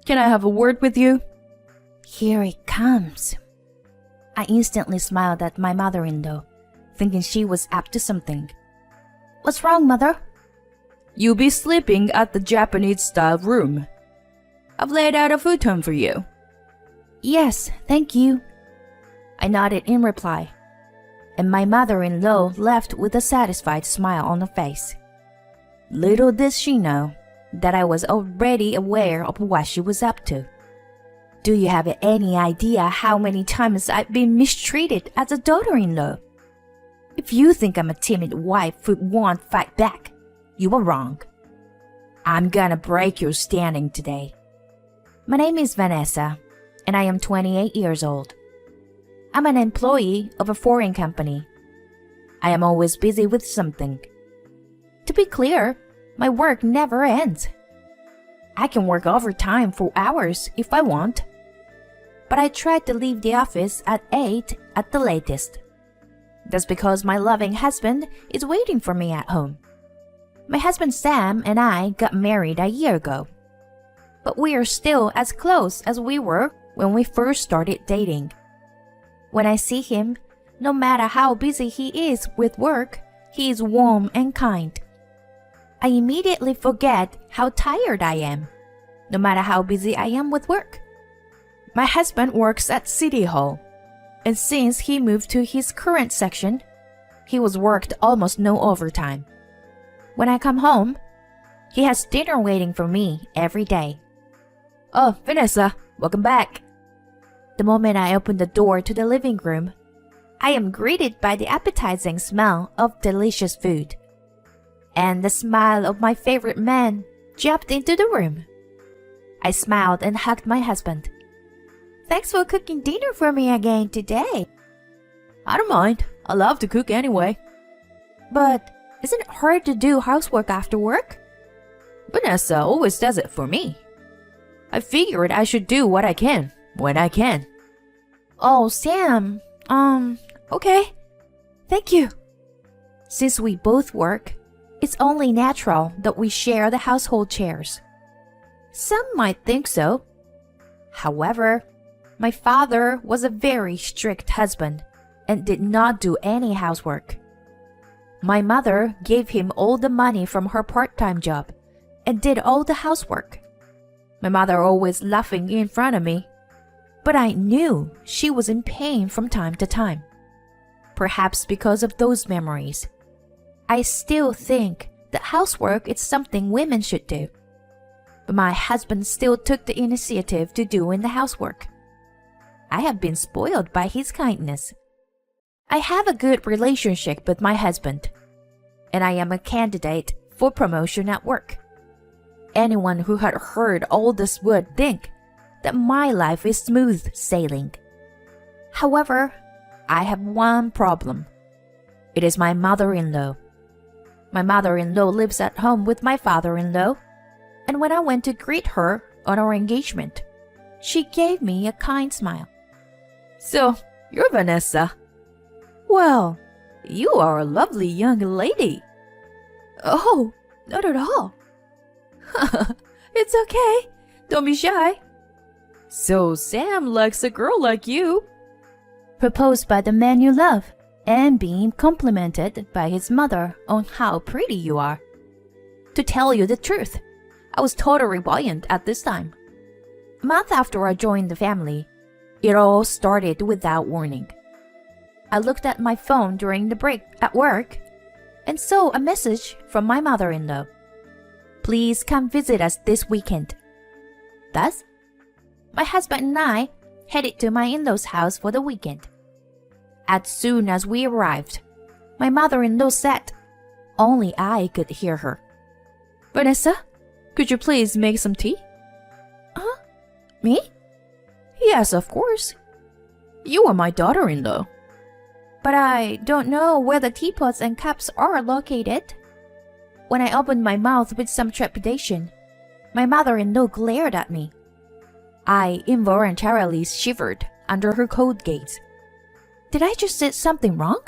Can I have a word with you? Here it comes. I instantly smiled at my mother-in-law, thinking she was up to something. What's wrong, mother? You'll be sleeping at the Japanese-style room. I've laid out a futon for you. Yes, thank you. I nodded in reply, and my mother-in-law left with a satisfied smile on her face. Little did she know that I was already aware of what she was up to. Do you have any idea how many times I've been mistreated as a daughter-in-law? If you think I'm a timid wife who won't fight back, you are wrong. I'm gonna break your standing today. My name is Vanessa, and I am 28 years old. I'm an employee of a foreign company. I am always busy with something. To be clear, my work never ends. I can work overtime for hours if I want. But I try to leave the office at 8 at the latest. That's because my loving husband is waiting for me at home. My husband Sam and I got married a year ago. But we are still as close as we were when we first started dating. When I see him, no matter how busy he is with work, he is warm and kind. I immediately forget how tired I am, no matter how busy I am with work. My husband works at City Hall, and since he moved to his current section, he has worked almost no overtime. When I come home, he has dinner waiting for me every day. Oh, Vanessa, welcome back. The moment I open the door to the living room, I am greeted by the appetizing smell of delicious food. And the smile of my favorite man jumped into the room. I smiled and hugged my husband. Thanks for cooking dinner for me again today. I don't mind. I love to cook anyway. But isn't it hard to do housework after work? Vanessa always does it for me. I figured I should do what I can, when I can. Oh, Sam. Okay. Thank you. Since we both work, it's only natural that we share the household chores. Some might think so. However, my father was a very strict husband and did not do any housework. My mother gave him all the money from her part-time job and did all the housework. My mother always laughing in front of me, but I knew she was in pain from time to time. Perhaps because of those memories. I still think that housework is something women should do. But my husband still took the initiative to doing the housework. I have been spoiled by his kindness. I have a good relationship with my husband, and I am a candidate for promotion at work. Anyone who had heard all this would think that my life is smooth sailing. However, I have one problem. It is my mother-in-law. My mother-in-law lives at home with my father-in-law, and when I went to greet her on our engagement, she gave me a kind smile. So, you're Vanessa. Well, you are a lovely young lady. Oh, not at all. It's okay. Don't be shy. So Sam likes a girl like you. Proposed by the man you love, and being complimented by his mother on how pretty you are. To tell you the truth, I was totally buoyant at this time. A month after I joined the family, it all started without warning. I looked at my phone during the break at work and saw a message from my mother-in-law. Please come visit us this weekend. Thus, my husband and I headed to my in-laws' house for the weekend. As soon as we arrived, my mother-in-law said, only I could hear her, Vanessa, could you please make some tea? Huh? Me? Yes, of course. You are my daughter-in-law. But I don't know where the teapots and cups are located. When I opened my mouth with some trepidation, my mother-in-law glared at me. I involuntarily shivered under her cold gaze. Did I just say something wrong?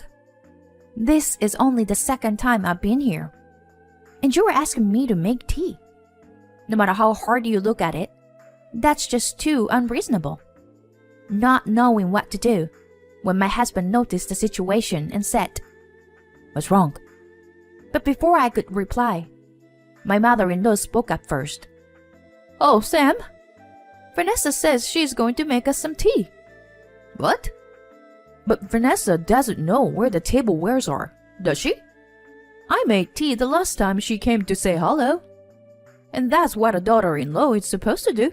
This is only the second time I've been here, and you were asking me to make tea. No matter how hard you look at it, That's just too unreasonable. Not knowing what to do, when my husband noticed the situation and said, "What's wrong?" But before I could reply, my mother-in-law spoke up first. "Oh, Sam, Vanessa says she's going to make us some tea." "What?" "But Vanessa doesn't know where the tablewares are, does she? I made tea the last time she came to say hello. And that's what a daughter-in-law is supposed to do.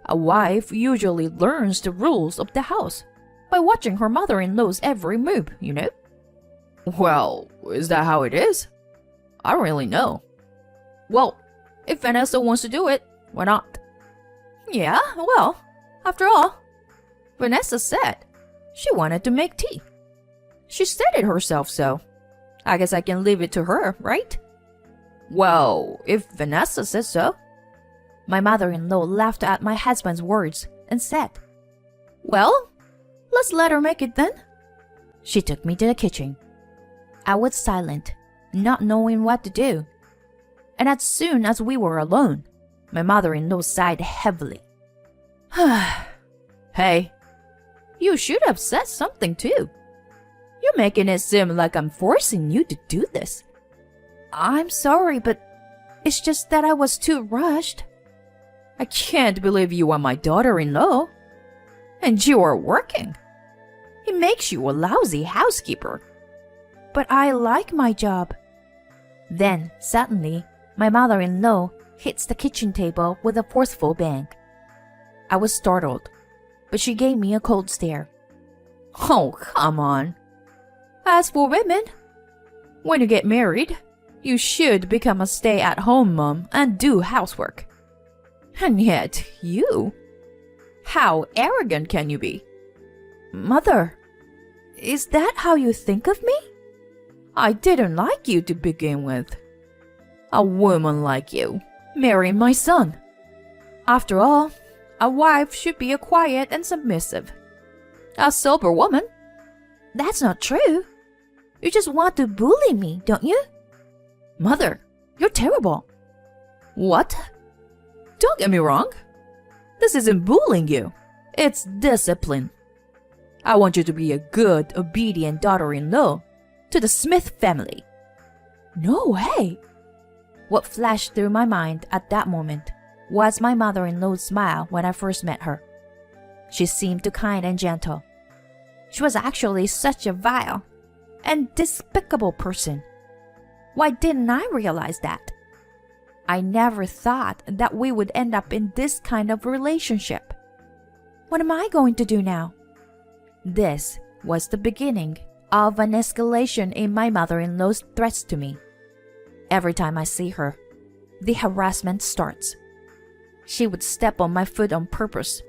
A wife usually learns the rules of the house by watching her mother-in-law's every move, you know." "Well, is that how it is? I don't really know." "Well, if Vanessa wants to do it, why not?" "Yeah, well, after all, Vanessa said she wanted to make tea. She said it herself, so I guess I can leave it to her, right?" "Well, if Vanessa says so." My mother-in-law laughed at my husband's words and said, "Well, let's let her make it then." She took me to the kitchen. I was silent, not knowing what to do. And as soon as we were alone, my mother-in-law sighed heavily. "Hey, you should have said something too. You're making it seem like I'm forcing you to do this." "I'm sorry, but it's just that I was too rushed." "I can't believe you are my daughter-in-law. And you are working. It makes you a lousy housekeeper." "But I like my job." Then, suddenly, my mother-in-law hits the kitchen table with a forceful bang. I was startled, but she gave me a cold stare. "Oh, come on. As for women, when you get married, you should become a stay-at-home mom and do housework. And yet you... How arrogant can you be?" "Mother, is that how you think of me?" "I didn't like you to begin with. A woman like you marrying my son. After all, a wife should be a quiet and submissive. A sober woman." "That's not true. You just want to bully me, don't you?" "Mother, you're terrible." "What? Don't get me wrong. This isn't bullying you. It's discipline. I want you to be a good, obedient daughter-in-law to the Smith family." "No way." What flashed through my mind at that moment was my mother-in-law's smile when I first met her. She seemed too kind and gentle. She was actually such a vile and despicable person. Why didn't I realize that? I never thought that we would end up in this kind of relationship. What am I going to do now? This was the beginning of an escalation in my mother-in-law's threats to me. Every time I see her, the harassment starts. She would step on my foot on purpose,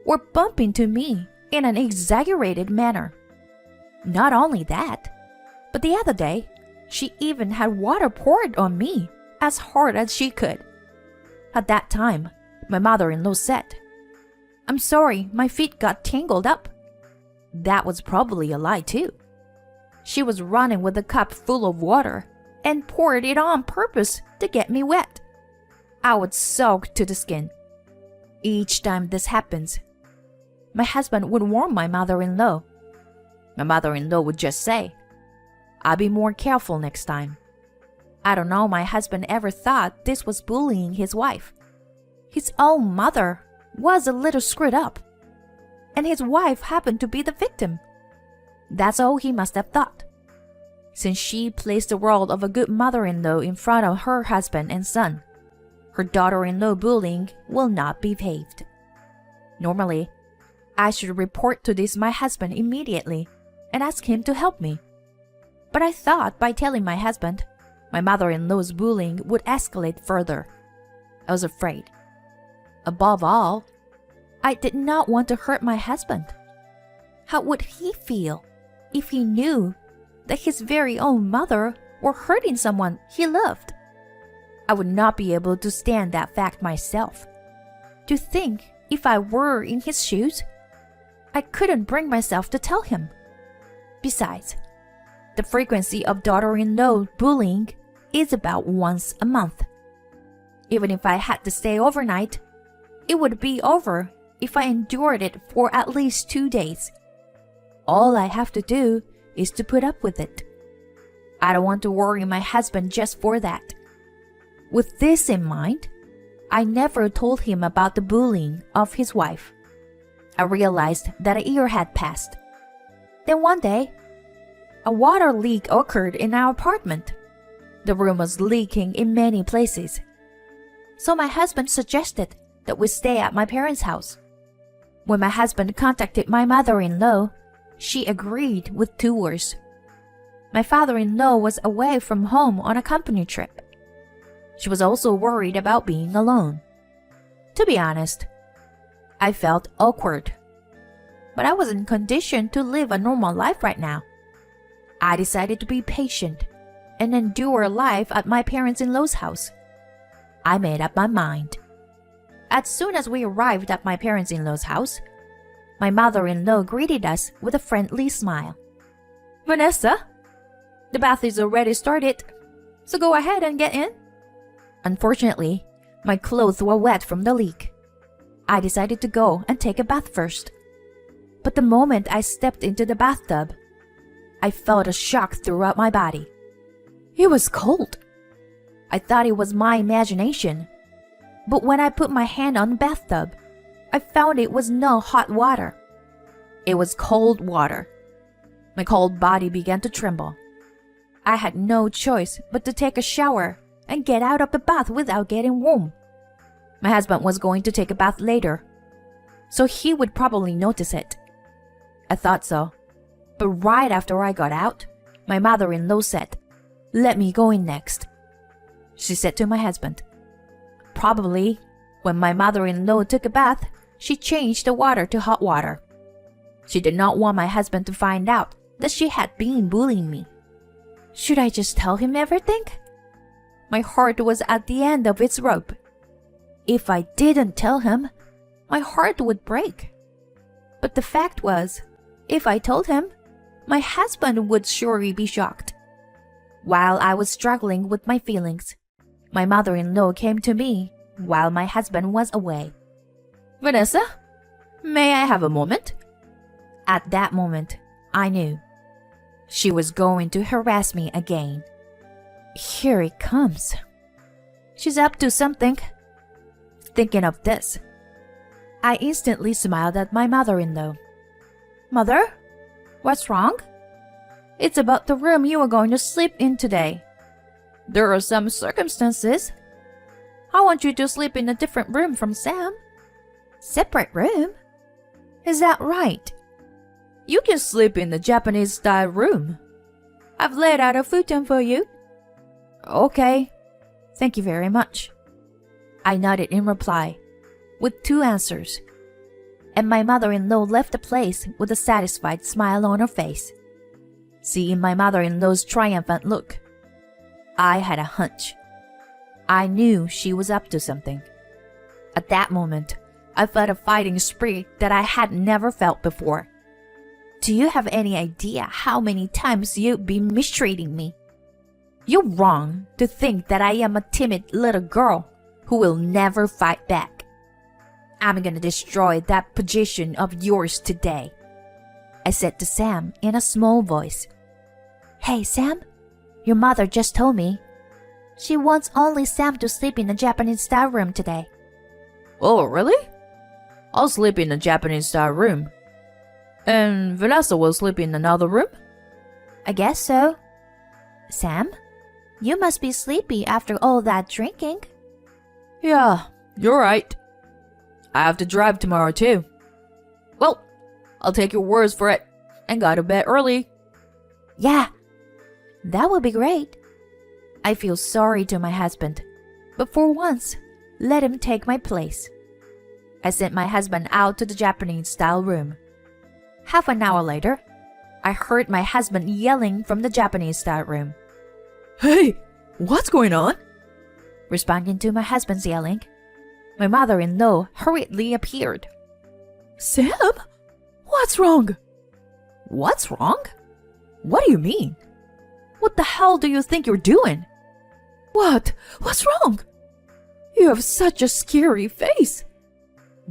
or bump into me in an exaggerated manner. Not only that, but the other day, she even had water poured on me as hard as she could. At that time, my mother-in-law said, "I'm sorry, my feet got tangled up." That was probably a lie too. She was running with a cup full of water and poured it on purpose to get me wet. I was soaked to the skin. Each time this happens, my husband would warn my mother-in-law. My mother-in-law would just say, "I'll be more careful next time." I don't know my husband ever thought this was bullying his wife. His own mother was a little screwed up, and his wife happened to be the victim. That's all he must have thought. Since she placed the role of a good mother-in-law in front of her husband and son, her daughter-in-law bullying will not be paved. Normally, I should report to this my husband immediately and ask him to help me. But I thought by telling my husband, my mother-in-law's bullying would escalate further. I was afraid. Above all, I did not want to hurt my husband. How would he feel if he knew that his very own mother were hurting someone he loved? I would not be able to stand that fact myself. To think if I were in his shoes, I couldn't bring myself to tell him. Besides, the frequency of daughter-in-law bullying is about once a month. Even if I had to stay overnight, It would be over if I endured it for at least 2 days. All I have to do is to put up with it. I don't want to worry my husband just for that. With this in mind, I never told him about the bullying of his wife. I realized that a year had passed. Then one day, a water leak occurred in our apartment. The room was leaking in many places. So my husband suggested that we stay at my parents' house. When my husband contacted my mother-in-law, she agreed with 2 words. My father-in-law was away from home on a company trip. She was also worried about being alone. To be honest, I felt awkward. But I wasn't conditioned to live a normal life right now. I decided to be patient and endure life at my parents-in-law's house. I made up my mind. As soon as we arrived at my parents-in-law's house, my mother-in-law greeted us with a friendly smile. Vanessa, the bath is already started, so go ahead and get in. Unfortunately, my clothes were wet from the leak. I decided to go and take a bath first. But the moment I stepped into the bathtub, I felt a shock throughout my body. It was cold. I thought it was my imagination. But when I put my hand on the bathtub, I found it was no hot water. It was cold water. My cold body began to tremble. I had no choice but to take a shower and get out of the bath without getting warm. My husband was going to take a bath later, so he would probably notice it. I thought so. But right after I got out, my mother-in-law said, "Let me go in next," she said to my husband. Probably, when my mother-in-law took a bath, she changed the water to hot water. She did not want my husband to find out that she had been bullying me. Should I just tell him everything? My heart was at the end of its rope. If I didn't tell him, my heart would break. But the fact was, if I told him, my husband would surely be shocked. While I was struggling with my feelings, my mother-in-law came to me while my husband was away. Vanessa, may I have a moment? At that moment, I knew. She was going to harass me again. Here it comes. She's up to something. Thinking of this, I instantly smiled at my mother-in-law. Mother, what's wrong? It's about the room you are going to sleep in today. There are some circumstances. I want you to sleep in a different room from Sam. Separate room? Is that right? You can sleep in the Japanese-style room. I've laid out a futon for you. Okay. Thank you very much. I nodded in reply, with 2 answers. And my mother-in-law left the place with a satisfied smile on her face. Seeing my mother-in-law's triumphant look, I had a hunch. I knew she was up to something. At that moment, I felt a fighting spirit that I had never felt before. Do you have any idea how many times you've been mistreating me? You're wrong to think that I am a timid little girl who will never fight back. I'm gonna destroy that position of yours today, I said to Sam in a small voice. Hey, Sam, your mother just told me. She wants only Sam to sleep in the Japanese-style room today. Oh, really? I'll sleep in the Japanese-style room. And Vanessa will sleep in another room? I guess so. Sam, you must be sleepy after all that drinking. Yeah, you're right. I have to drive tomorrow too. Well, I'll take your words for it and go to bed early. Yeah, that would be great. I feel sorry to my husband, but for once, let him take my place. I sent my husband out to the Japanese-style room. Half an hour later, I heard my husband yelling from the Japanese-style room. Hey, what's going on? Responding to my husband's yelling, my mother-in-law hurriedly appeared. Sam? What's wrong? What's wrong? What do you mean? What the hell do you think you're doing? What? What's wrong? You have such a scary face.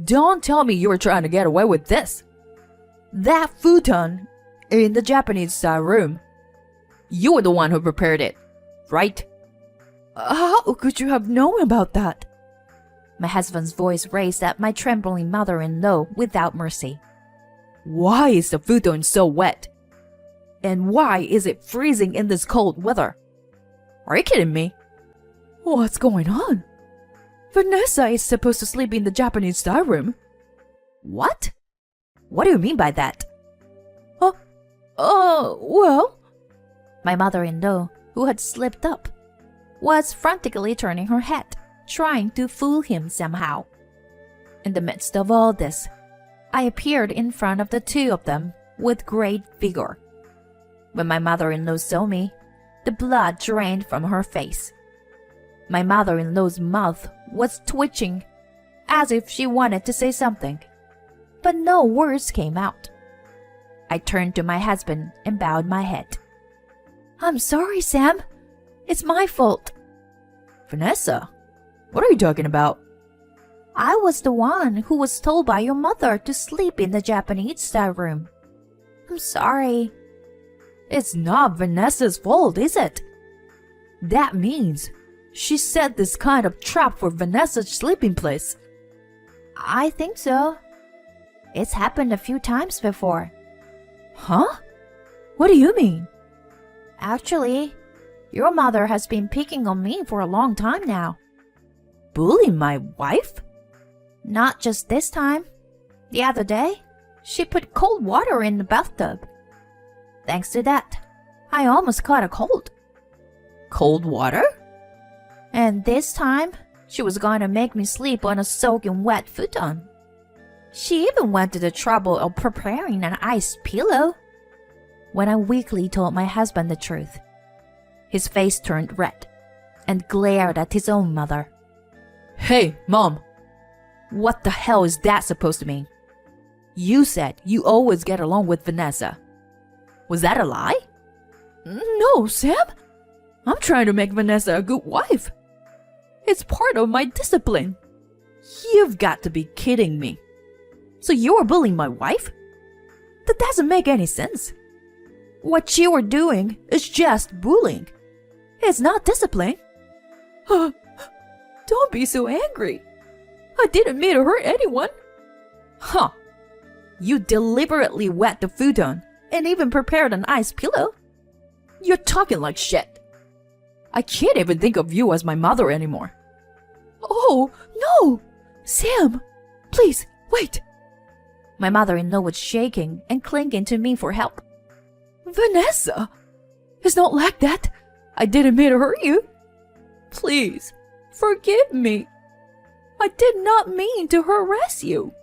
Don't tell me you were trying to get away with this. That futon in the Japanese style room. You were the one who prepared it, right? How could you have known about that? My husband's voice raised at my trembling mother-in-law without mercy. Why is the futon so wet? And why is it freezing in this cold weather? Are you kidding me? What's going on? Vanessa is supposed to sleep in the Japanese style room. What? What do you mean by that? Well... My mother-in-law, who had slipped up, was frantically turning her head, trying to fool him somehow. In the midst of all this, I appeared in front of the two of them with great vigor. When my mother-in-law saw me, the blood drained from her face. My mother-in-law's mouth was twitching, as if she wanted to say something, but no words came out. I turned to my husband and bowed my head. I'm sorry, Sam. It's my fault. Vanessa, what are you talking about? I was the one who was told by your mother to sleep in the Japanese style room. I'm sorry. It's not Vanessa's fault, is it? That means she set this kind of trap for Vanessa's sleeping place. I think so. It's happened a few times before. Huh? What do you mean? Actually, your mother has been picking on me for a long time now. Bullying my wife? Not just this time. The other day, she put cold water in the bathtub. Thanks to that, I almost caught a cold. Cold water? And this time, she was going to make me sleep on a soaking wet futon. She even went to the trouble of preparing an ice pillow. When I weakly told my husband the truth, his face turned red and glared at his own mother. Hey, Mom! What the hell is that supposed to mean? You said you always get along with Vanessa. Was that a lie? No, Sam. I'm trying to make Vanessa a good wife. It's part of my discipline. You've got to be kidding me. So you're bullying my wife? That doesn't make any sense. What you are doing is just bullying. It's not discipline. Don't be so angry. I didn't mean to hurt anyone. Huh. You deliberately wet the futon and even prepared an ice pillow? You're talking like shit. I can't even think of you as my mother anymore. Oh, no! Sam, please, wait. My mother-in-law was shaking and clinging to me for help. Vanessa! It's not like that. I didn't mean to hurt you. Please, forgive me. I did not mean to harass you.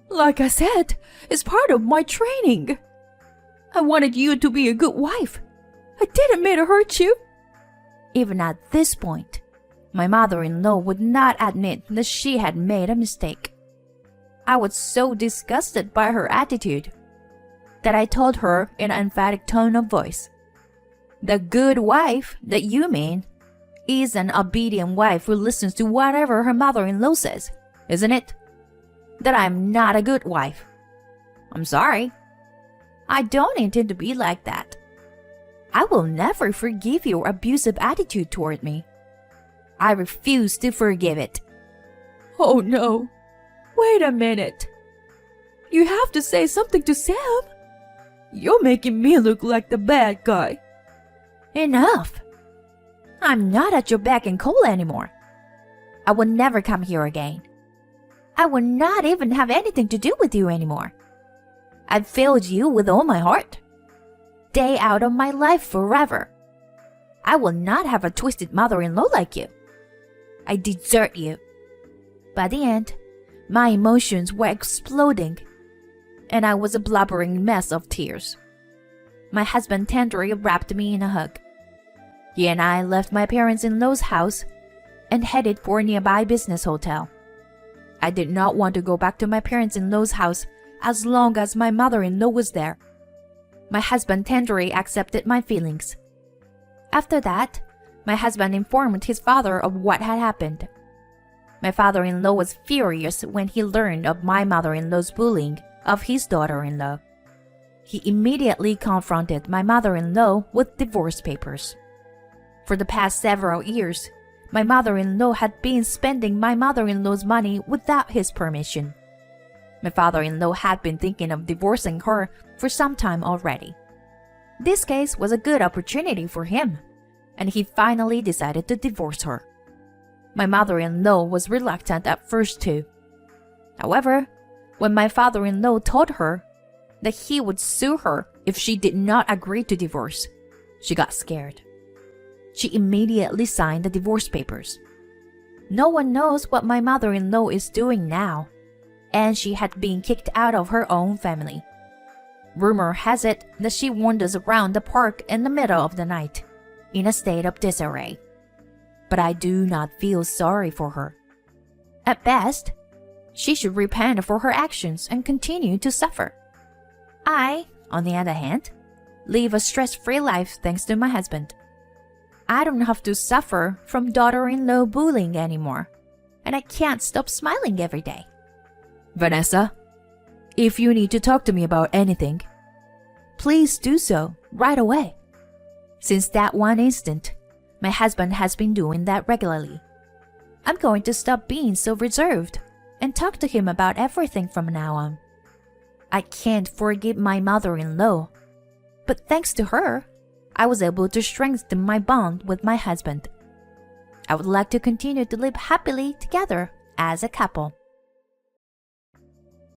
Like I said, it's part of my training. I wanted you to be a good wife. I didn't mean to hurt you. Even at this point, my mother-in-law would not admit that she had made a mistake. I was so disgusted by her attitude that I told her in an emphatic tone of voice, "The good wife that you mean is an obedient wife who listens to whatever her mother-in-law says, isn't it? That I'm not a good wife. I'm sorry. I don't intend to be like that. I will never forgive your abusive attitude toward me. I refuse to forgive it." Oh no. Wait a minute. You have to say something to Sam. You're making me look like the bad guy. Enough. I'm not at your beck and call anymore. I will never come here again. I will not even have anything to do with you anymore. I've failed you with all my heart. Stay out of my life forever. I will not have a twisted mother-in-law like you. I desert you. By the end, my emotions were exploding, and I was a blubbering mess of tears. My husband tenderly wrapped me in a hug. He and I left my parents-in-law's house and headed for a nearby business hotel. I did not want to go back to my parents-in-law's house as long as my mother-in-law was there. My husband tenderly accepted my feelings. After that, my husband informed his father of what had happened. My father-in-law was furious when he learned of my mother-in-law's bullying of his daughter-in-law. He immediately confronted my mother-in-law with divorce papers. For the past several years, my mother-in-law had been spending my mother-in-law's money without his permission. My father-in-law had been thinking of divorcing her for some time already. This case was a good opportunity for him, and he finally decided to divorce her. My mother-in-law was reluctant at first too. However, when my father-in-law told her that he would sue her if she did not agree to divorce, she got scared. She immediately signed the divorce papers. No one knows what my mother-in-law is doing now, and she had been kicked out of her own family. Rumor has it that she wanders around the park in the middle of the night, in a state of disarray. But I do not feel sorry for her. At best, she should repent for her actions and continue to suffer. I, on the other hand, live a stress-free life thanks to my husband. I don't have to suffer from daughter-in-law bullying anymore, and I can't stop smiling every day. Vanessa, if you need to talk to me about anything, please do so right away. Since that one instant, my husband has been doing that regularly. I'm going to stop being so reserved and talk to him about everything from now on. I can't forgive my mother-in-law, but thanks to her, I was able to strengthen my bond with my husband. I would like to continue to live happily together as a couple.